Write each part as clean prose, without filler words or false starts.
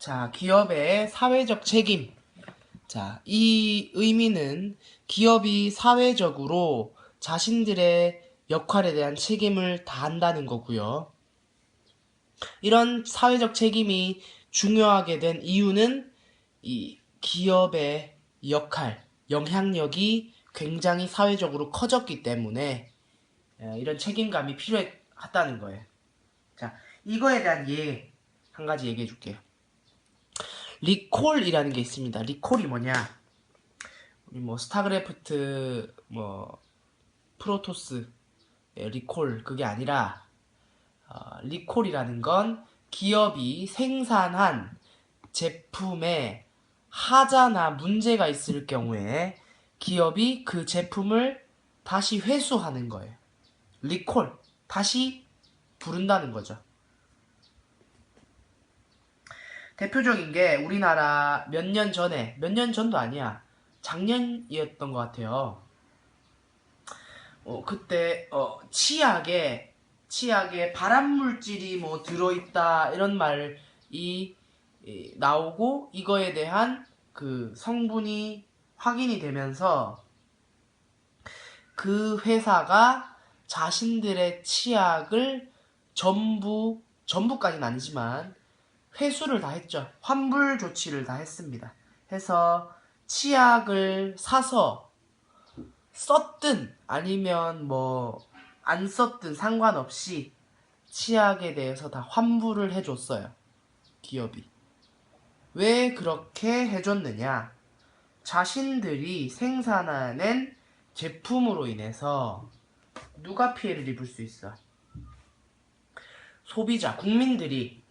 자, 기업의 사회적 책임. 자, 이 의미는 기업이 사회적으로 자신들의 역할에 대한 책임을 다한다는 거고요. 이런 사회적 책임이 중요하게 된 이유는 이 기업의 역할, 영향력이 굉장히 사회적으로 커졌기 때문에 이런 책임감이 필요하다는 거예요. 자, 이거에 대한 한 가지 얘기해 줄게요. 리콜이라는 게 있습니다. 리콜이 뭐냐? 우리 뭐 스타크래프트 프로토스 리콜 그게 아니라 리콜이라는 건 기업이 생산한 제품에 하자나 문제가 있을 경우에 기업이 그 제품을 다시 회수하는 거예요. 리콜, 다시 부른다는 거죠. 대표적인 게 우리나라 몇 년 전도 아니야. 작년이었던 것 같아요. 그때 치약에 발암물질이 뭐 들어있다 이런 말이 나오고 이거에 대한 그 성분이 확인이 되면서 그 회사가 자신들의 치약을 전부까지는 아니지만 회수를 다 했죠. 환불 조치를 다 했습니다. 해서 치약을 사서 썼든 아니면 뭐 안 썼든 상관없이 치약에 대해서 다 환불을 해줬어요. 기업이. 왜 그렇게 해줬느냐? 자신들이 생산해낸 제품으로 인해서 누가 피해를 입을 수 있어? 소비자, 국민들이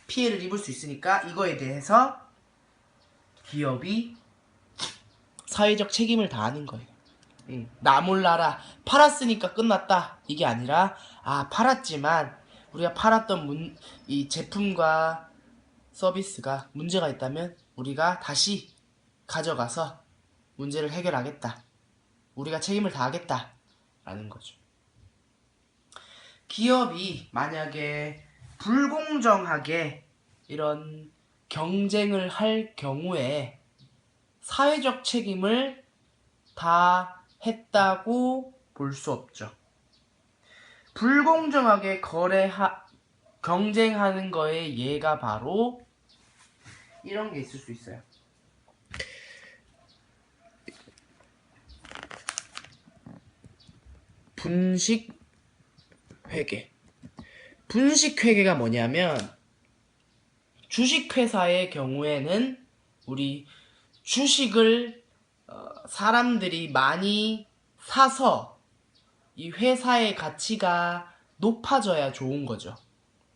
피해를 입을 수 있으니까 이거에 대해서 기업이 사회적 책임을 다하는 거예요. 나 몰라라 팔았으니까 끝났다 이게 아니라 팔았지만 우리가 팔았던 이 제품과 서비스가 문제가 있다면 우리가 다시 가져가서 문제를 해결하겠다. 우리가 책임을 다하겠다 라는 거죠. 기업이 만약에 불공정하게 이런 경쟁을 할 경우에 사회적 책임을 다 했다고 볼 수 없죠. 불공정하게 경쟁하는 거의 예가 바로 이런 게 있을 수 있어요. 분식회계. 분식회계가 뭐냐면 주식회사의 경우에는 우리 주식을 사람들이 많이 사서 이 회사의 가치가 높아져야 좋은 거죠.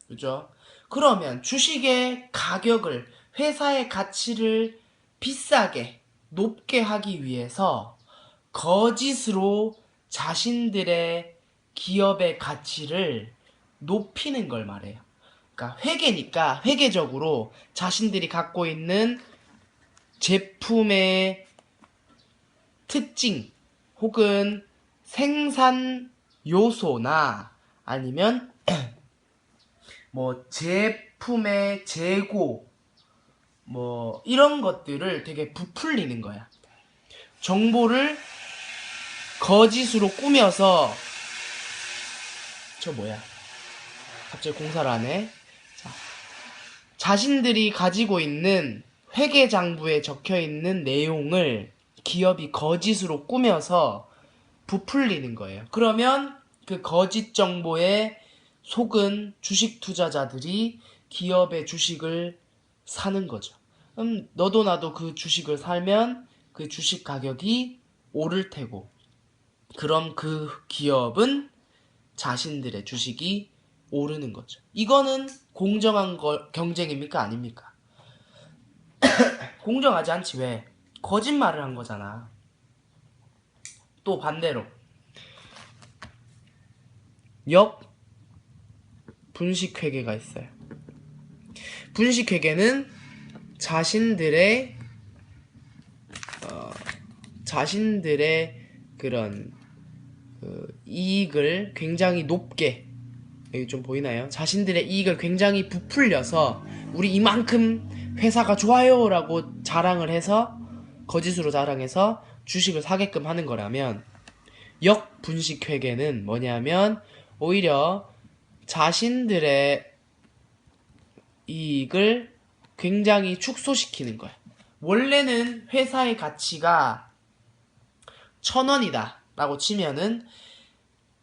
그죠? 그러면 주식의 가격을 회사의 가치를 비싸게 높게 하기 위해서 거짓으로 자신들의 기업의 가치를 높이는 걸 말해요. 그러니까 회계니까 회계적으로 자신들이 갖고 있는 제품의 특징 혹은 생산 요소나 아니면 뭐 제품의 재고 뭐 이런 것들을 되게 부풀리는 거야. 정보를 거짓으로 꾸며서 갑자기 공사를 하네. 자신들이 가지고 있는 회계장부에 적혀있는 내용을 기업이 거짓으로 꾸며서 부풀리는 거예요. 그러면 그 거짓 정보에 속은 주식 투자자들이 기업의 주식을 사는 거죠. 너도 나도 그 주식을 살면 그 주식 가격이 오를 테고, 그럼 그 기업은 자신들의 주식이 오르는 거죠. 이거는 공정한 경쟁입니까? 아닙니까? 공정하지 않지. 왜? 거짓말을 한 거잖아. 또 반대로 분식회계가 있어요. 분식회계는 자신들의 그런 이익을 굉장히 높게, 여기 좀 보이나요? 자신들의 이익을 굉장히 부풀려서 우리 이만큼 회사가 좋아요 라고 자랑을 해서 거짓으로 자랑해서 주식을 사게끔 하는 거라면, 역분식회계는 뭐냐면 오히려 자신들의 이익을 굉장히 축소시키는 거야. 원래는 회사의 가치가 1,000원이다 라고 치면은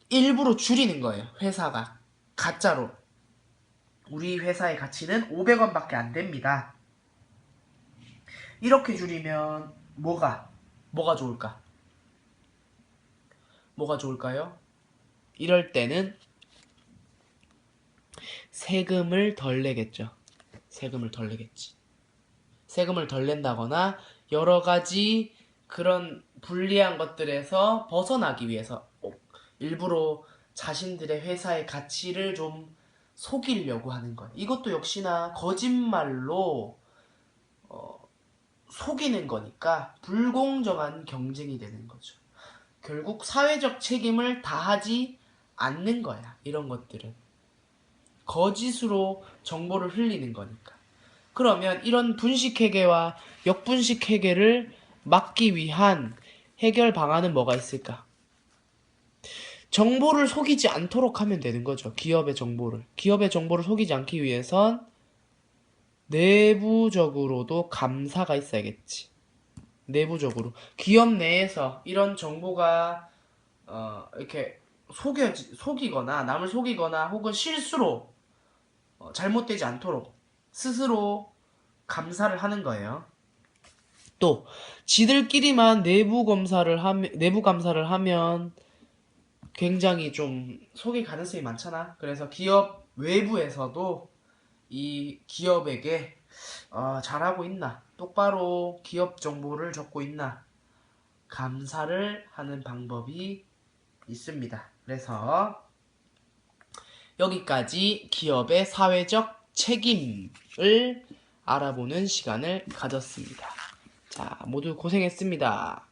일부러 줄이는 거예요. 회사가 가짜로 우리 회사의 가치는 500원밖에 안 됩니다. 이렇게 줄이면 뭐가 좋을까? 뭐가 좋을까요? 이럴 때는 세금을 덜 내겠죠. 세금을 덜 내겠지. 세금을 덜 낸다거나 여러 가지 그런 불리한 것들에서 벗어나기 위해서 일부러 자신들의 회사의 가치를 좀 속이려고 하는 거예요. 이것도 역시나 거짓말로 속이는 거니까 불공정한 경쟁이 되는 거죠. 결국 사회적 책임을 다하지 않는 거야. 이런 것들은 거짓으로 정보를 흘리는 거니까. 그러면 이런 분식회계와 역분식회계를 막기 위한 해결 방안은 뭐가 있을까? 정보를 속이지 않도록 하면 되는 거죠. 기업의 정보를 속이지 않기 위해선 내부적으로도 감사가 있어야겠지. 내부적으로 기업 내에서 이런 정보가 이렇게 속이거나 남을 속이거나 혹은 실수로 잘못되지 않도록 스스로 감사를 하는 거예요. 또 지들끼리만 내부 감사를 하면 굉장히 좀 속일 가능성이 많잖아. 그래서 기업 외부에서도 이 기업에게 잘하고 있나, 똑바로 기업 정보를 적고 있나 감사를 하는 방법이 있습니다. 그래서 여기까지 기업의 사회적 책임을 알아보는 시간을 가졌습니다. 자, 모두 고생했습니다.